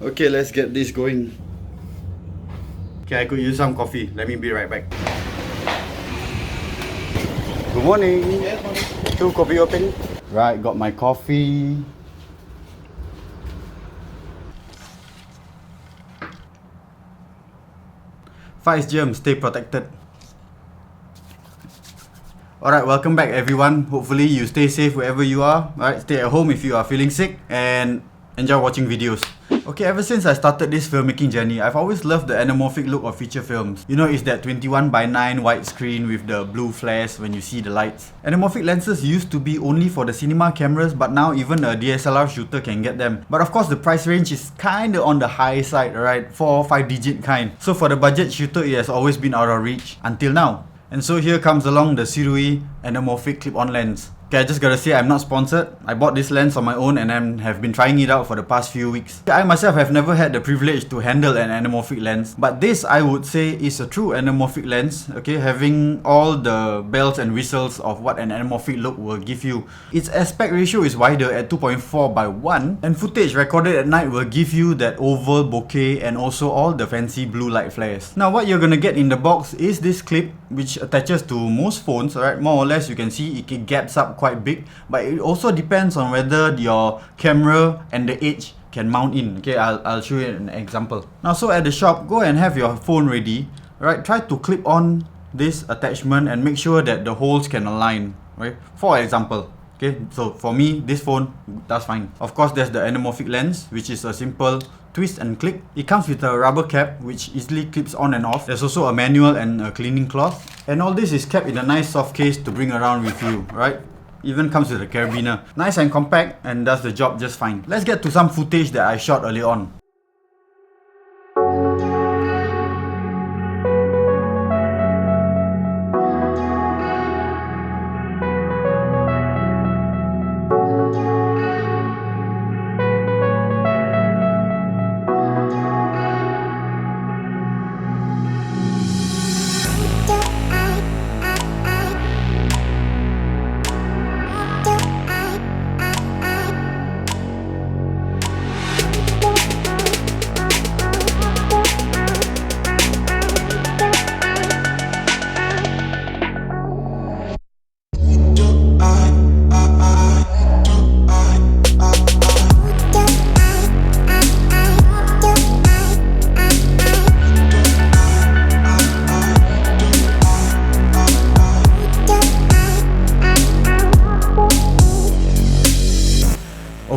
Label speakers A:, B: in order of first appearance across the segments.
A: Okay, let's get this going. Okay, I could use some coffee. Let me be right back. Good morning. Yes, morning. 2 coffee open. Right, got my coffee. Fight germs, stay protected. Alright, welcome back everyone. Hopefully you stay safe wherever you are. Alright, stay at home if you are feeling sick and enjoy watching videos. Okay, ever since I started this filmmaking journey, I've always loved the anamorphic look of feature films. You know, it's that 21:9 widescreen with the blue flares when you see the lights. Anamorphic lenses used to be only for the cinema cameras, but now even a DSLR shooter can get them. But of course, the price range is kinda on the high side, right? 4 or 5 digit kind. So for the budget shooter, it has always been out of reach until now. And so here comes along the Sirui anamorphic clip-on lens. Okay, I just gotta say I'm not sponsored. I bought this lens on my own and have been trying it out for the past few weeks. I myself have never had the privilege to handle an anamorphic lens, but this I would say is a true anamorphic lens, okay, having all the bells and whistles of what an anamorphic look will give you. Its aspect ratio is wider at 2.4:1, and footage recorded at night will give you that oval bokeh and also all the fancy blue light flares. Now what you're gonna get in the box is this clip which attaches to most phones, alright, more or less you can see it gaps up quite big, but it also depends on whether your camera and the edge can mount in. Okay, I'll show you an example. Now, so at the shop, go and have your phone ready, right? Try to clip on this attachment and make sure that the holes can align, right? For example, okay, so for me, this phone, that's fine. Of course, there's the anamorphic lens, which is a simple twist and click. It comes with a rubber cap which easily clips on and off. There's also a manual and a cleaning cloth. And all this is kept in a nice soft case to bring around with you, right? Even comes with a carabiner. Nice and compact and does the job just fine. Let's get to some footage that I shot early on.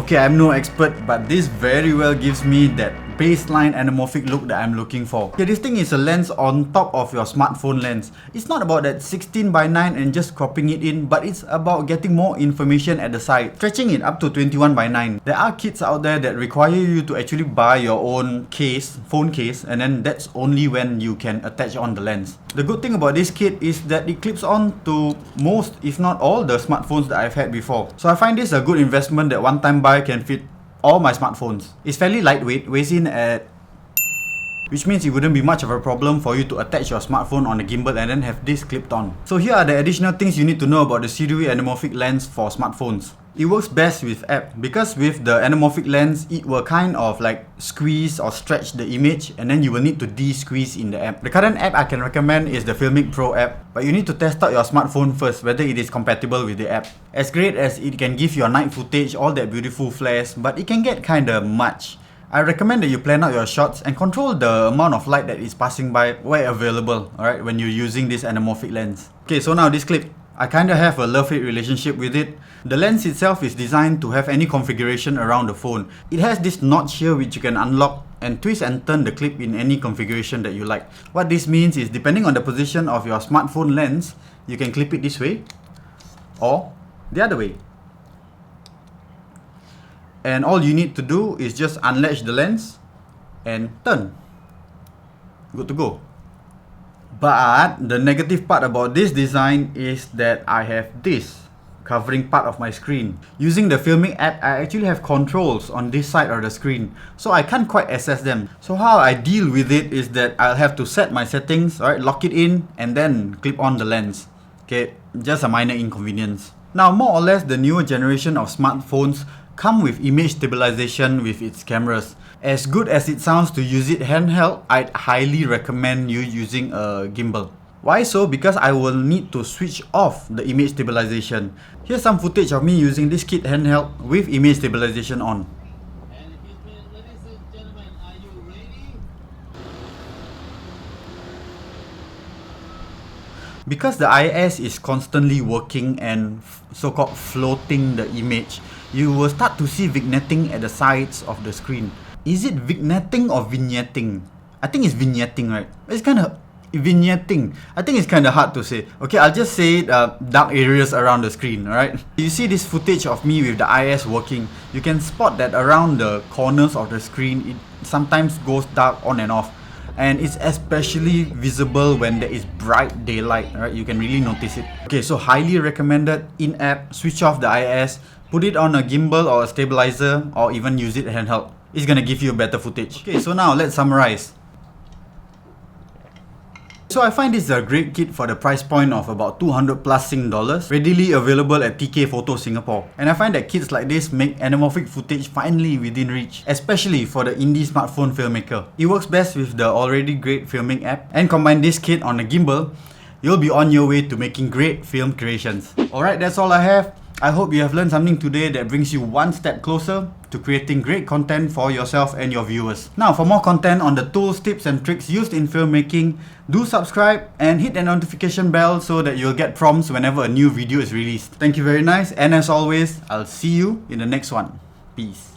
A: Okay, I'm no expert, but this very well gives me that baseline anamorphic look that I'm looking for. Okay, this thing is a lens on top of your smartphone lens. It's not about that 16:9 and just cropping it in, but it's about getting more information at the side, stretching it up to 21:9. There are kits out there that require you to actually buy your own case, phone case, and then that's only when you can attach on the lens. The good thing about this kit is that it clips on to most, if not all, the smartphones that I've had before. So I find this a good investment that one-time buy can fit all my smartphones. It's fairly lightweight, weighs in at, which means it wouldn't be much of a problem for you to attach your smartphone on a gimbal and then have this clipped on. So here are the additional things you need to know about the Sirui anamorphic lens for smartphones. It works best with app because with the anamorphic lens, it will kind of like squeeze or stretch the image and then you will need to de-squeeze in the app. The current app I can recommend is the Filmmaking Pro app, but you need to test out your smartphone first whether it is compatible with the app. As great as it can give your night footage, all that beautiful flares, but it can get kinda much. I recommend that you plan out your shots and control the amount of light that is passing by where available, alright, when you're using this anamorphic lens. Okay, so now this clip. I kinda have a love-hate relationship with it. The lens itself is designed to have any configuration around the phone. It has this notch here which you can unlock and twist and turn the clip in any configuration that you like. What this means is depending on the position of your smartphone lens, you can clip it this way or the other way. And all you need to do is just unlatch the lens and turn. Good to go. But the negative part about this design is that I have this covering part of my screen. Using the filming app, I actually have controls on this side of the screen, so I can't quite access them. So how I deal with it is that I'll have to set my settings, alright, lock it in, and then clip on the lens. Okay, just a minor inconvenience. Now, more or less, the newer generation of smartphones come with image stabilization with its cameras. As good as it sounds to use it handheld, I'd highly recommend you using a gimbal. Why so? Because I will need to switch off the image stabilization. Here's some footage of me using this kit handheld with image stabilization on. Because the IS is constantly working and so-called floating the image, you will start to see vignetting at the sides of the screen. Is it vignetting or vignetting? I think it's vignetting, right? It's kind of vignetting. I think it's kind of hard to say. Okay, I'll just say dark areas around the screen, alright? You see this footage of me with the IS working. You can spot that around the corners of the screen, it sometimes goes dark on and off. And it's especially visible when there is bright daylight, right? You can really notice it. Okay, so highly recommended in-app, switch off the IS, put it on a gimbal or a stabilizer, or even use it handheld. It's gonna give you better footage. Okay, so now let's summarize. So I find this a great kit for the price point of about 200 plus Sing dollars, readily available at TK Photo Singapore. And I find that kits like this make anamorphic footage finally within reach, especially for the indie smartphone filmmaker. It works best with the already great filming app, and combine this kit on a gimbal, you'll be on your way to making great film creations. Alright, that's all I have. I hope you have learned something today that brings you one step closer to creating great content for yourself and your viewers. Now, for more content on the tools, tips and tricks used in filmmaking, do subscribe and hit the notification bell so that you'll get prompts whenever a new video is released. Thank you very much, and as always, I'll see you in the next one. Peace.